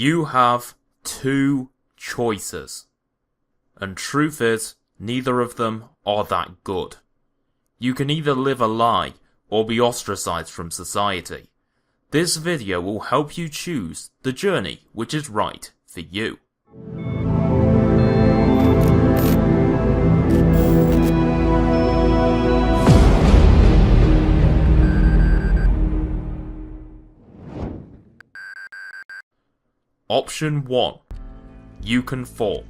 You have two choices. And truth is, neither of them are that good. You can either live a lie or be ostracized from society. This video will help you choose the journey which is right for you. Option 1. You conform.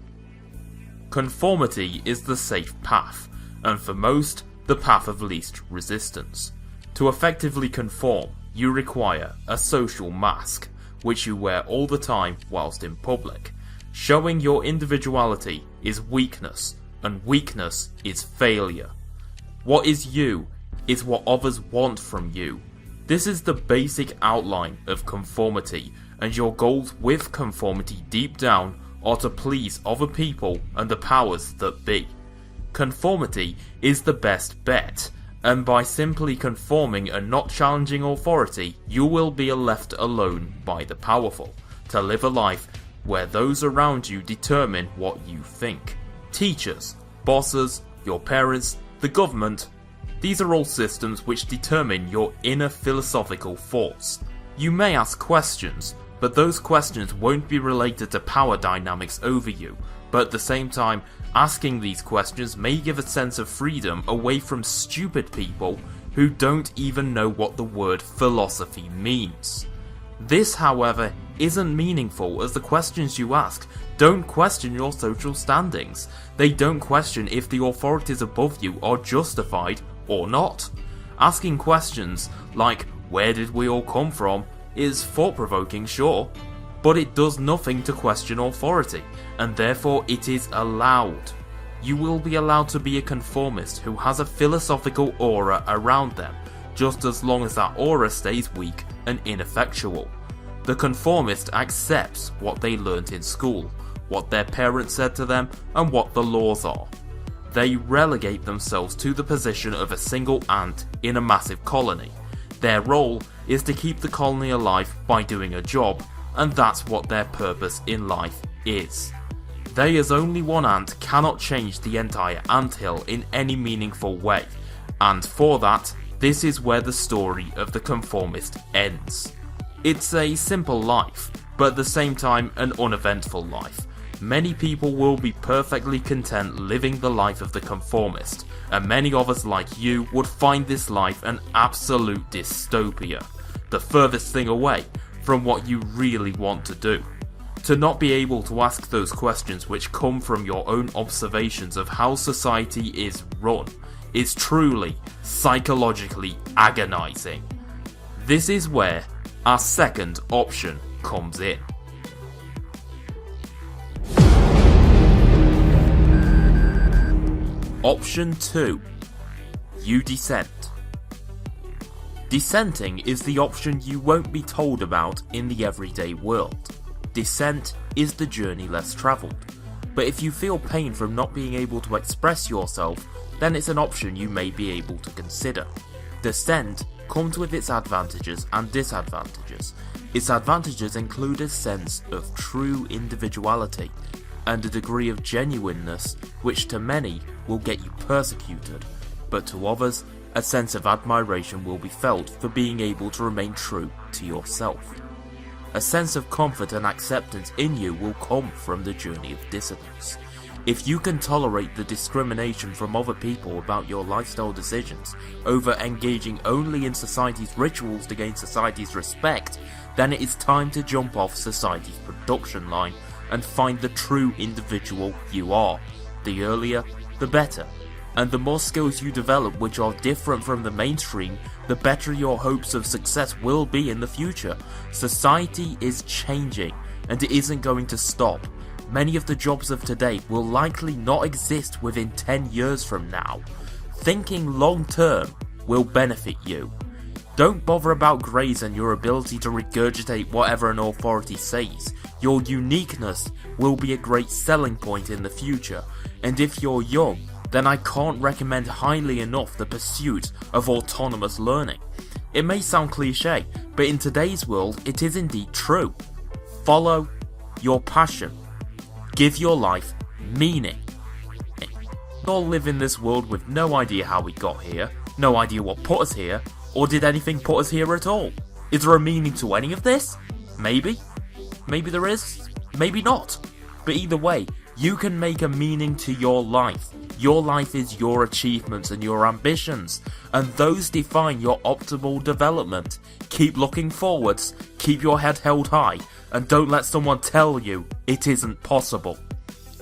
Conformity is the safe path, and for most, the path of least resistance. To effectively conform, you require a social mask, which you wear all the time whilst in public. Showing your individuality is weakness, and weakness is failure. What is you is what others want from you. This is the basic outline of conformity, and your goals with conformity deep down are to please other people and the powers that be. Conformity is the best bet, and by simply conforming and not challenging authority, you will be left alone by the powerful, to live a life where those around you determine what you think. Teachers, bosses, your parents, the government, these are all systems which determine your inner philosophical thoughts. You may ask questions, but those questions won't be related to power dynamics over you, but at the same time, asking these questions may give a sense of freedom away from stupid people who don't even know what the word philosophy means. This, however, isn't meaningful, as the questions you ask don't question your social standings. They don't question if the authorities above you are justified or not. Asking questions like, where did we all come from, is thought-provoking, sure, but it does nothing to question authority, and therefore it is allowed. You will be allowed to be a conformist who has a philosophical aura around them, just as long as that aura stays weak and ineffectual. The conformist accepts what they learnt in school, what their parents said to them, and what the laws are. They relegate themselves to the position of a single ant in a massive colony. Their role is to keep the colony alive by doing a job, and that's what their purpose in life is. They as only one ant cannot change the entire anthill in any meaningful way, and for that, this is where the story of the conformist ends. It's a simple life, but at the same time an uneventful life. Many people will be perfectly content living the life of the conformist, and many of us like you would find this life an absolute dystopia, the furthest thing away from what you really want to do. To not be able to ask those questions which come from your own observations of how society is run is truly psychologically agonizing. This is where our second option comes in. Option 2. You dissent. Dissenting is the option you won't be told about in the everyday world. Dissent is the journey less travelled. But if you feel pain from not being able to express yourself, then it's an option you may be able to consider. Dissent comes with its advantages and disadvantages. Its advantages include a sense of true individuality, and a degree of genuineness which to many will get you persecuted, but to others, a sense of admiration will be felt for being able to remain true to yourself. A sense of comfort and acceptance in you will come from the journey of dissidence. If you can tolerate the discrimination from other people about your lifestyle decisions over engaging only in society's rituals to gain society's respect, then it is time to jump off society's production line and find the true individual you are. The earlier, the better. And the more skills you develop which are different from the mainstream, the better your hopes of success will be in the future. Society is changing, and it isn't going to stop. Many of the jobs of today will likely not exist within 10 years from now. Thinking long term will benefit you. Don't bother about grades and your ability to regurgitate whatever an authority says. Your uniqueness will be a great selling point in the future, and if you're young, then I can't recommend highly enough the pursuit of autonomous learning. It may sound cliche, but in today's world it is indeed true. Follow your passion. Give your life meaning. We all live in this world with no idea how we got here, no idea what put us here, or did anything put us here at all. Is there a meaning to any of this? Maybe. Maybe there is, maybe not. But either way, you can make a meaning to your life. Your life is your achievements and your ambitions, and those define your optimal development. Keep looking forwards, keep your head held high, and don't let someone tell you it isn't possible.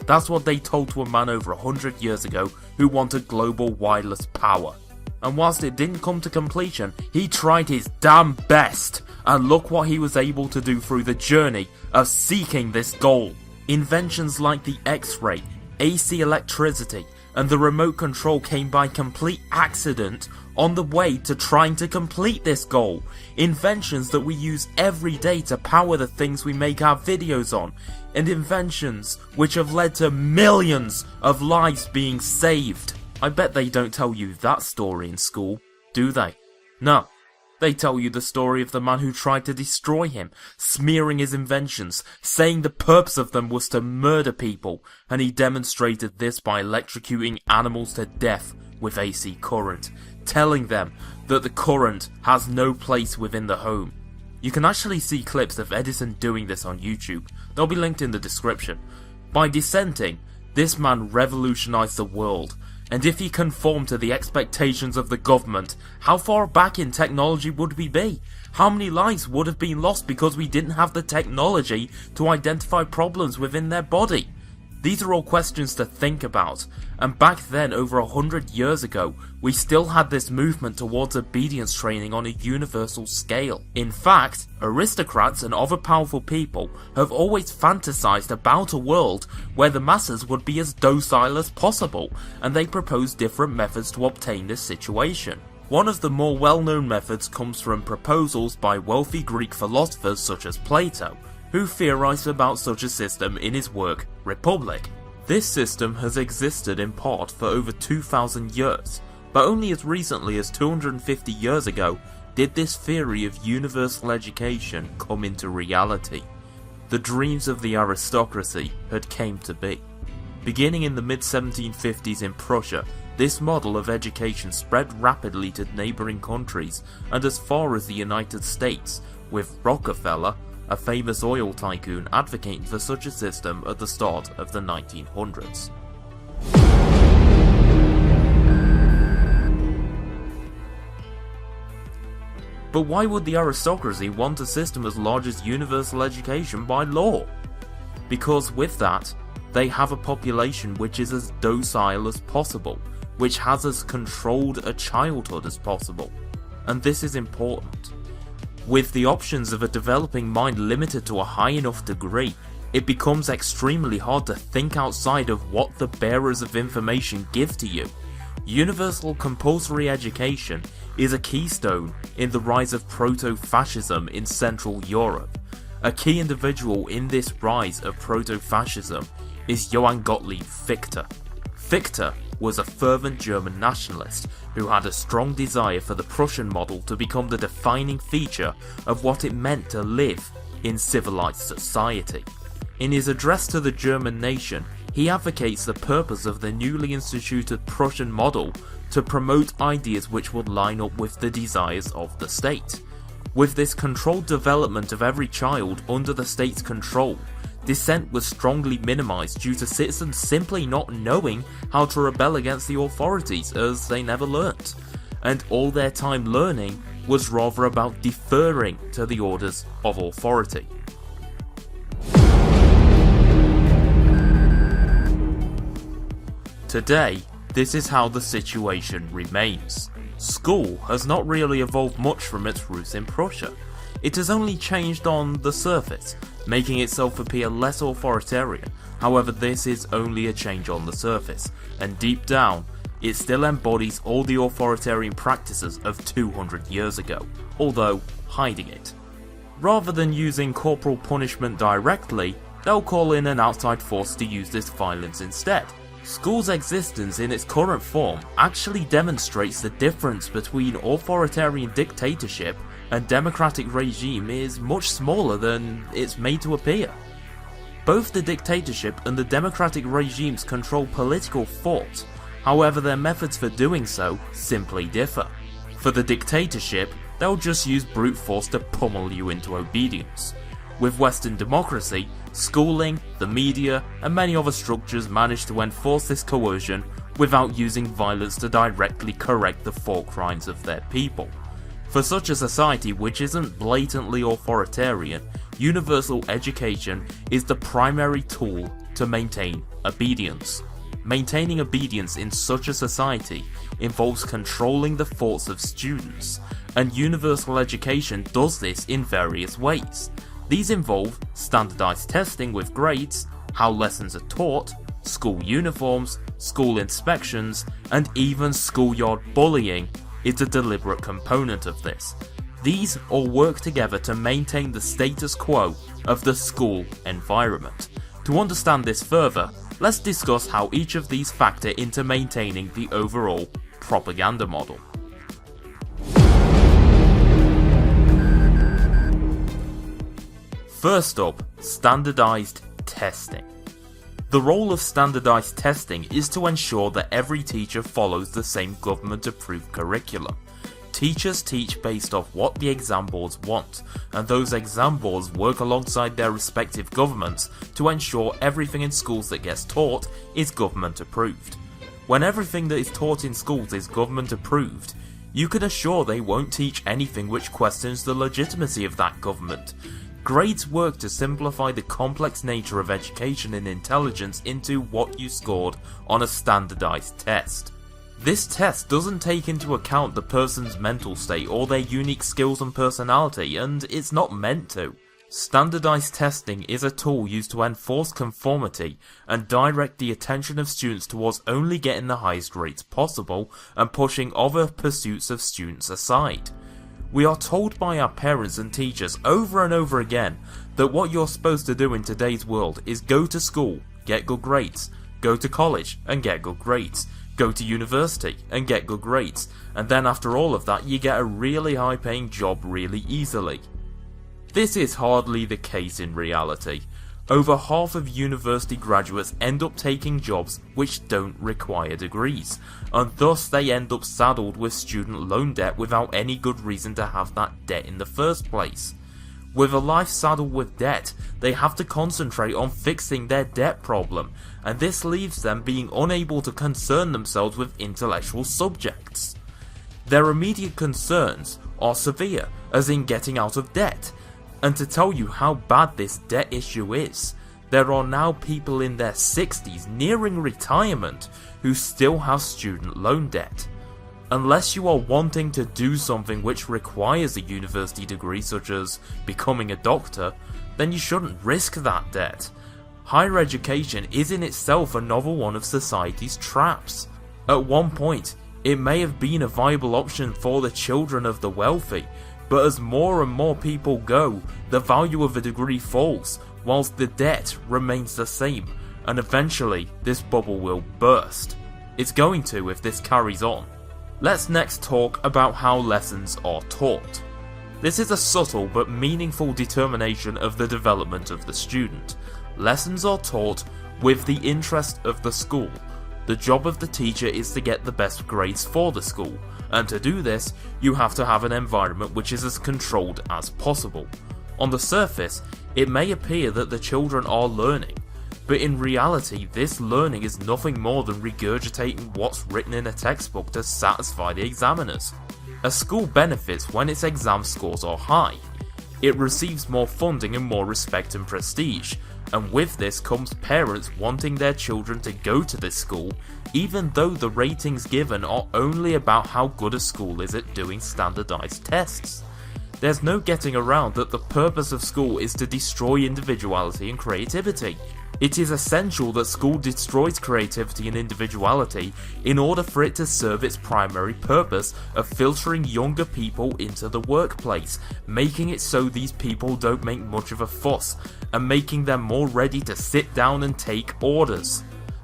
That's what they told to a man over 100 years ago who wanted global wireless power. And whilst it didn't come to completion, he tried his damn best, and look what he was able to do through the journey of seeking this goal. Inventions like the X-ray, AC electricity, and the remote control came by complete accident on the way to trying to complete this goal. Inventions that we use every day to power the things we make our videos on, and inventions which have led to millions of lives being saved. I bet they don't tell you that story in school, do they? No. They tell you the story of the man who tried to destroy him, smearing his inventions, saying the purpose of them was to murder people, and he demonstrated this by electrocuting animals to death with AC current, telling them that the current has no place within the home. You can actually see clips of Edison doing this on YouTube, they'll be linked in the description. By dissenting, this man revolutionized the world. And if he conformed to the expectations of the government, how far back in technology would we be? How many lives would have been lost because we didn't have the technology to identify problems within their body? These are all questions to think about, and back then, over 100 years ago, we still had this movement towards obedience training on a universal scale. In fact, aristocrats and other powerful people have always fantasized about a world where the masses would be as docile as possible, and they propose different methods to obtain this situation. One of the more well-known methods comes from proposals by wealthy Greek philosophers such as Plato, who theorized about such a system in his work, Republic. This system has existed in part for over 2,000 years, but only as recently as 250 years ago did this theory of universal education come into reality. The dreams of the aristocracy had came to be. Beginning in the mid-1750s in Prussia, this model of education spread rapidly to neighbouring countries and as far as the United States, with Rockefeller, a famous oil tycoon, advocating for such a system at the start of the 1900s. But why would the aristocracy want a system as large as universal education by law? Because with that, they have a population which is as docile as possible, which has as controlled a childhood as possible. And this is important. With the options of a developing mind limited to a high enough degree, it becomes extremely hard to think outside of what the bearers of information give to you. Universal compulsory education is a keystone in the rise of proto-fascism in Central Europe. A key individual in this rise of proto-fascism is Johann Gottlieb Fichte. Fichte was a fervent German nationalist who had a strong desire for the Prussian model to become the defining feature of what it meant to live in civilized society. In his address to the German nation, he advocates the purpose of the newly instituted Prussian model to promote ideas which would line up with the desires of the state. With this controlled development of every child under the state's control, dissent was strongly minimized due to citizens simply not knowing how to rebel against the authorities as they never learnt, and all their time learning was rather about deferring to the orders of authority. Today, this is how the situation remains. School has not really evolved much from its roots in Prussia. It has only changed on the surface, making itself appear less authoritarian. However, this is only a change on the surface, and deep down, it still embodies all the authoritarian practices of 200 years ago, although hiding it. Rather than using corporal punishment directly, they'll call in an outside force to use this violence instead. School's existence in its current form actually demonstrates the difference between authoritarian dictatorship and democratic regime is much smaller than it's made to appear. Both the dictatorship and the democratic regimes control political thought, however their methods for doing so simply differ. For the dictatorship, they'll just use brute force to pummel you into obedience. With Western democracy, schooling, the media, and many other structures manage to enforce this coercion without using violence to directly correct the thought crimes of their people. For such a society which isn't blatantly authoritarian, universal education is the primary tool to maintain obedience. Maintaining obedience in such a society involves controlling the thoughts of students, and universal education does this in various ways. These involve standardized testing with grades, how lessons are taught, school uniforms, school inspections, and even schoolyard bullying is a deliberate component of this. These all work together to maintain the status quo of the school environment. To understand this further, let's discuss how each of these factor into maintaining the overall propaganda model. First up, standardized testing. The role of standardized testing is to ensure that every teacher follows the same government-approved curriculum. Teachers teach based off what the exam boards want, and those exam boards work alongside their respective governments to ensure everything in schools that gets taught is government approved. When everything that is taught in schools is government approved, you can assure they won't teach anything which questions the legitimacy of that government. Grades work to simplify the complex nature of education and intelligence into what you scored on a standardized test. This test doesn't take into account the person's mental state or their unique skills and personality, and it's not meant to. Standardized testing is a tool used to enforce conformity and direct the attention of students towards only getting the highest grades possible and pushing other pursuits of students aside. We are told by our parents and teachers over and over again that what you're supposed to do in today's world is go to school, get good grades, go to college and get good grades, go to university and get good grades, and then after all of that you get a really high paying job really easily. This is hardly the case in reality. Over half of university graduates end up taking jobs which don't require degrees, and thus they end up saddled with student loan debt without any good reason to have that debt in the first place. With a life saddled with debt, they have to concentrate on fixing their debt problem, and this leaves them being unable to concern themselves with intellectual subjects. Their immediate concerns are severe, as in getting out of debt. And to tell you how bad this debt issue is, there are now people in their 60s nearing retirement who still have student loan debt. Unless you are wanting to do something which requires a university degree such as becoming a doctor, then you shouldn't risk that debt. Higher education is in itself another one of society's traps. At one point, it may have been a viable option for the children of the wealthy, but as more and more people go, the value of a degree falls, whilst the debt remains the same, and eventually this bubble will burst. It's going to if this carries on. Let's next talk about how lessons are taught. This is a subtle but meaningful determination of the development of the student. Lessons are taught with the interest of the school. The job of the teacher is to get the best grades for the school, and to do this, you have to have an environment which is as controlled as possible. On the surface, it may appear that the children are learning, but in reality this learning is nothing more than regurgitating what's written in a textbook to satisfy the examiners. A school benefits when its exam scores are high. It receives more funding and more respect and prestige, and with this comes parents wanting their children to go to this school, even though the ratings given are only about how good a school is at doing standardized tests. There's no getting around that the purpose of school is to destroy individuality and creativity. It is essential that school destroys creativity and individuality in order for it to serve its primary purpose of filtering younger people into the workplace, making it so these people don't make much of a fuss, and making them more ready to sit down and take orders.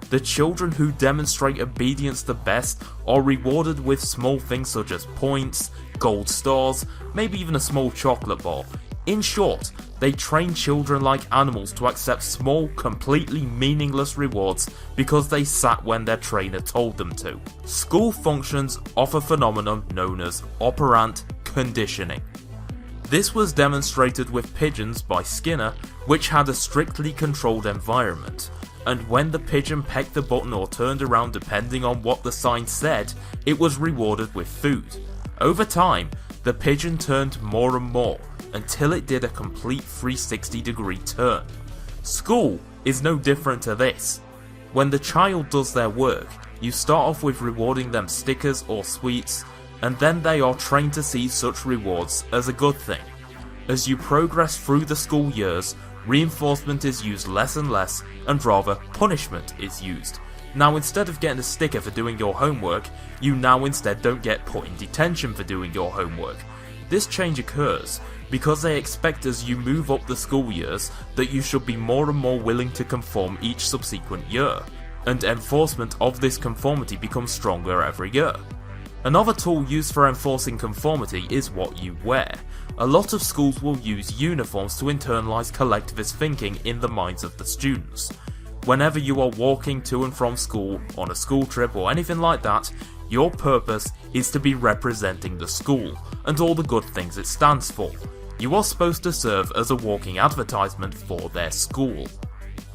The children who demonstrate obedience the best are rewarded with small things such as points, gold stars, maybe even a small chocolate bar, In short, they train children like animals to accept small, completely meaningless rewards because they sat when their trainer told them to. School functions off a phenomenon known as operant conditioning. This was demonstrated with pigeons by Skinner, which had a strictly controlled environment, and when the pigeon pecked the button or turned around depending on what the sign said, it was rewarded with food. Over time, the pigeon turned more and more, until it did a complete 360-degree turn. School is no different to this. When the child does their work, you start off with rewarding them stickers or sweets, and then they are trained to see such rewards as a good thing. As you progress through the school years, reinforcement is used less and less, and rather punishment is used. Now, instead of getting a sticker for doing your homework, you now instead don't get put in detention for doing your homework. This change occurs because they expect as you move up the school years that you should be more and more willing to conform each subsequent year, and enforcement of this conformity becomes stronger every year. Another tool used for enforcing conformity is what you wear. A lot of schools will use uniforms to internalize collectivist thinking in the minds of the students. Whenever you are walking to and from school, on a school trip or anything like that, your purpose is to be representing the school and all the good things it stands for. You are supposed to serve as a walking advertisement for their school.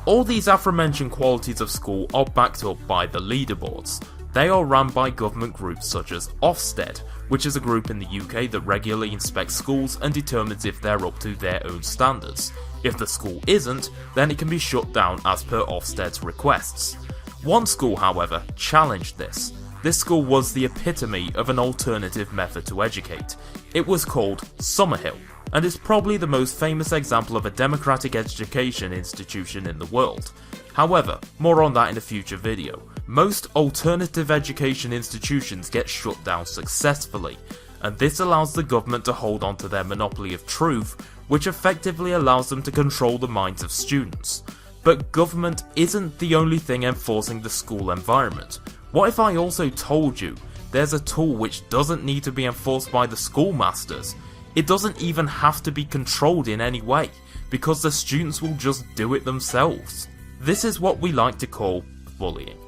All these aforementioned qualities of school are backed up by the leaderboards. They are run by government groups such as Ofsted, which is a group in the UK that regularly inspects schools and determines if they're up to their own standards. If the school isn't, then it can be shut down as per Ofsted's requests. One school, however, challenged this. This school was the epitome of an alternative method to educate. It was called Summerhill, and is probably the most famous example of a democratic education institution in the world. However, more on that in a future video. Most alternative education institutions get shut down successfully, and this allows the government to hold on to their monopoly of truth, which effectively allows them to control the minds of students. But government isn't the only thing enforcing the school environment. What if I also told you there's a tool which doesn't need to be enforced by the schoolmasters? It doesn't even have to be controlled in any way, because the students will just do it themselves. This is what we like to call bullying.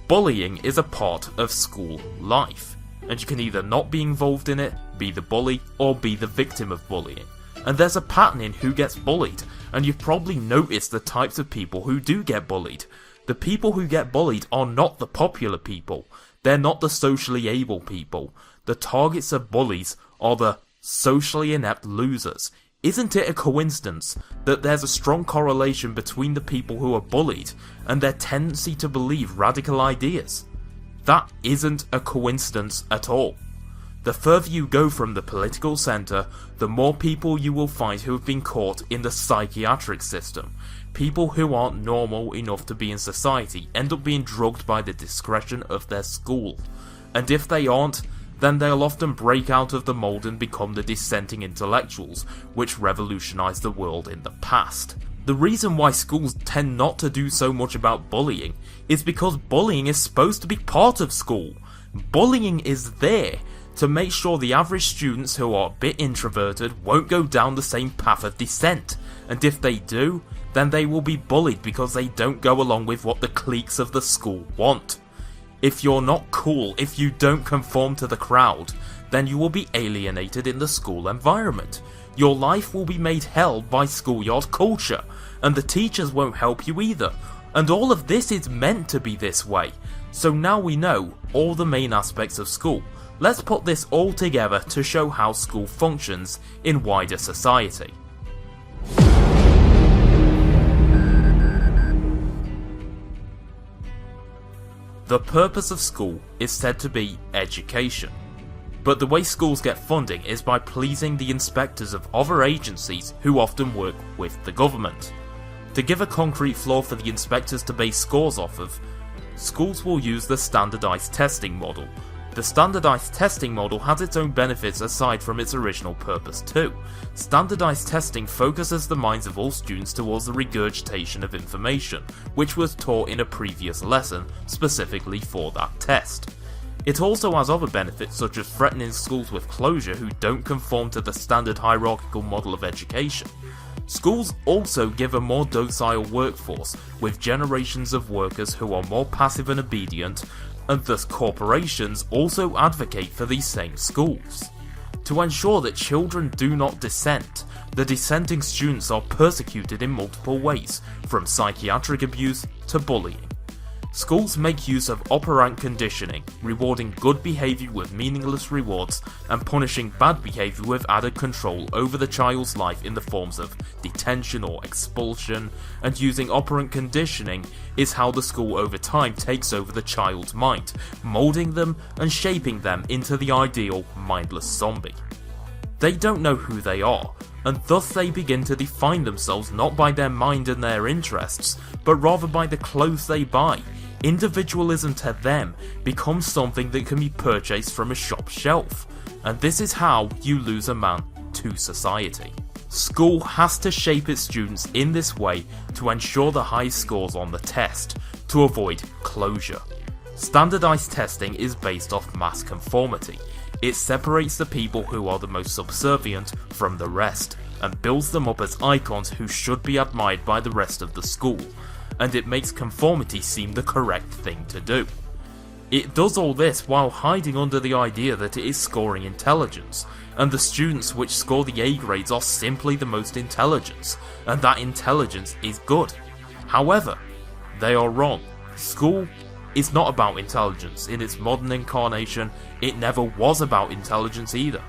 Bullying is a part of school life, and you can either not be involved in it, be the bully, or be the victim of bullying. And there's a pattern in who gets bullied, and you've probably noticed the types of people who do get bullied. The people who get bullied are not the popular people, they're not the socially able people. The targets of bullies are the socially inept losers. Isn't it a coincidence that there's a strong correlation between the people who are bullied and their tendency to believe radical ideas? That isn't a coincidence at all. The further you go from the political centre, the more people you will find who have been caught in the psychiatric system. People who aren't normal enough to be in society end up being drugged by the discretion of their school. And if they aren't, then they'll often break out of the mould and become the dissenting intellectuals which revolutionised the world in the past. The reason why schools tend not to do so much about bullying is because bullying is supposed to be part of school. Bullying is there to make sure the average students who are a bit introverted won't go down the same path of dissent, and if they do, then they will be bullied because they don't go along with what the cliques of the school want. If you're not cool, if you don't conform to the crowd, then you will be alienated in the school environment. Your life will be made hell by schoolyard culture, and the teachers won't help you either. And all of this is meant to be this way. So now we know all the main aspects of school. Let's put this all together to show how school functions in wider society. The purpose of school is said to be education, but the way schools get funding is by pleasing the inspectors of other agencies who often work with the government. To give a concrete flaw for the inspectors to base scores off of, schools will use the standardised testing model. The standardised testing model has its own benefits aside from its original purpose too. Standardised testing focuses the minds of all students towards the regurgitation of information, which was taught in a previous lesson specifically for that test. It also has other benefits such as threatening schools with closure who don't conform to the standard hierarchical model of education. Schools also give a more docile workforce, with generations of workers who are more passive and obedient, and thus corporations also advocate for these same schools. To ensure that children do not dissent, the dissenting students are persecuted in multiple ways, from psychiatric abuse to bullying. Schools make use of operant conditioning, rewarding good behaviour with meaningless rewards and punishing bad behaviour with added control over the child's life in the forms of detention or expulsion, and using operant conditioning is how the school over time takes over the child's mind, moulding them and shaping them into the ideal mindless zombie. They don't know who they are, and thus they begin to define themselves not by their mind and their interests, but rather by the clothes they buy. Individualism to them becomes something that can be purchased from a shop shelf, and this is how you lose a man to society. School has to shape its students in this way to ensure the high scores on the test, to avoid closure. Standardized testing is based off mass conformity. It separates the people who are the most subservient from the rest, and builds them up as icons who should be admired by the rest of the school, and it makes conformity seem the correct thing to do. It does all this while hiding under the idea that it is scoring intelligence, and the students which score the A grades are simply the most intelligent, and that intelligence is good. However, they are wrong. School is not about intelligence. In its modern incarnation, it never was about intelligence either.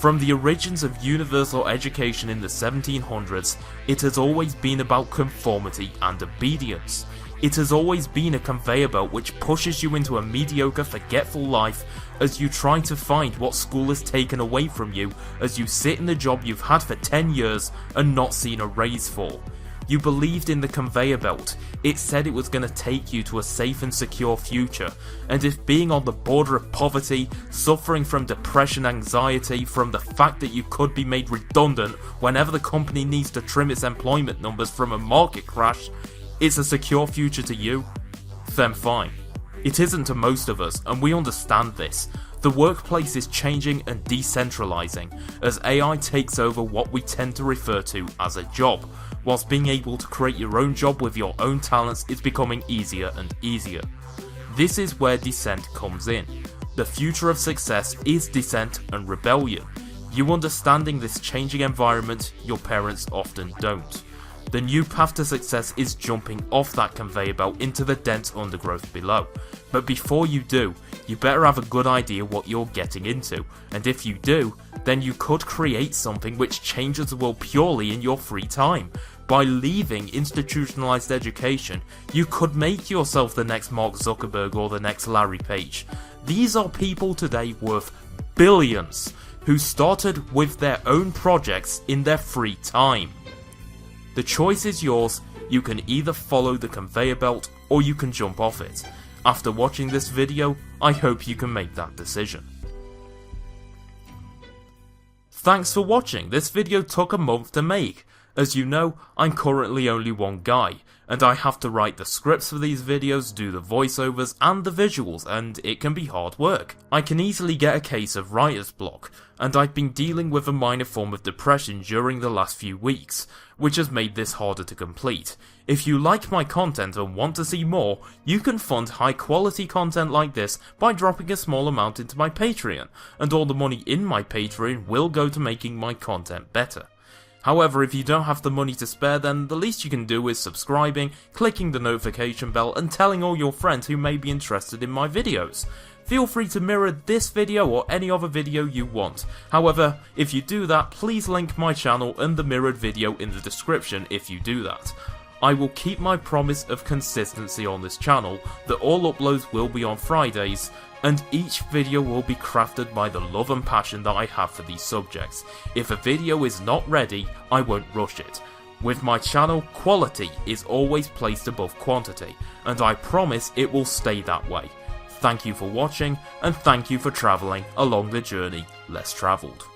From the origins of universal education in the 1700s, it has always been about conformity and obedience. It has always been a conveyor belt which pushes you into a mediocre, forgetful life as you try to find what school has taken away from you as you sit in the job you've had for 10 years and not seen a raise for. You believed in the conveyor belt. It said it was going to take you to a safe and secure future, and if being on the border of poverty, suffering from depression, anxiety, from the fact that you could be made redundant whenever the company needs to trim its employment numbers from a market crash, it's a secure future to you, then fine. It isn't to most of us, and we understand this. The workplace is changing and decentralizing as AI takes over what we tend to refer to as a job, whilst being able to create your own job with your own talents is becoming easier and easier. This is where dissent comes in. The future of success is dissent and rebellion. You understanding this changing environment, your parents often don't. The new path to success is jumping off that conveyor belt into the dense undergrowth below. But before you do, you better have a good idea what you're getting into, and if you do, then you could create something which changes the world purely in your free time. By leaving institutionalized education, you could make yourself the next Mark Zuckerberg or the next Larry Page. These are people today worth billions, who started with their own projects in their free time. The choice is yours. You can either follow the conveyor belt or you can jump off it. After watching this video, I hope you can make that decision. Thanks for watching. This video took a month to make. As you know, I'm currently only one guy, and I have to write the scripts for these videos, do the voiceovers and the visuals, and it can be hard work. I can easily get a case of writer's block, and I've been dealing with a minor form of depression during the last few weeks, which has made this harder to complete. If you like my content and want to see more, you can fund high quality content like this by dropping a small amount into my Patreon, and all the money in my Patreon will go to making my content better. However, if you don't have the money to spare, then the least you can do is subscribing, clicking the notification bell, and telling all your friends who may be interested in my videos. Feel free to mirror this video or any other video you want. However, if you do that, please link my channel and the mirrored video in the description if you do that. I will keep my promise of consistency on this channel, that all uploads will be on Fridays, and each video will be crafted by the love and passion that I have for these subjects. If a video is not ready, I won't rush it. With my channel, quality is always placed above quantity, and I promise it will stay that way. Thank you for watching, and thank you for travelling along the journey less travelled.